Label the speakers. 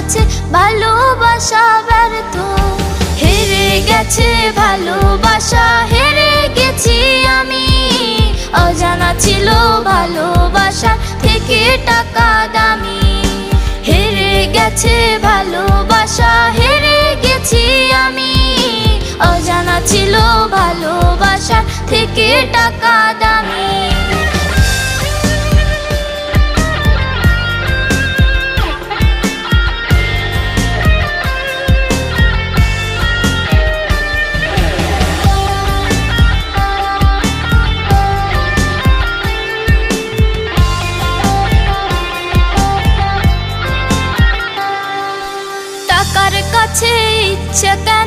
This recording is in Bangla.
Speaker 1: কাছে ভালোবাসা ব্যর্থ। হেরে গেছে ভালোবাসা, হেরে গেছি আমি। অজানা ছিল ভালোবাসা থেকে টাকা দামি। হেরে গেছে ভালোবাসা, হেরে গেছি আমি। অজানা ছিল ভালোবাসা থেকে টাকা দামি। টাকার কাছে ইচ্ছে কেন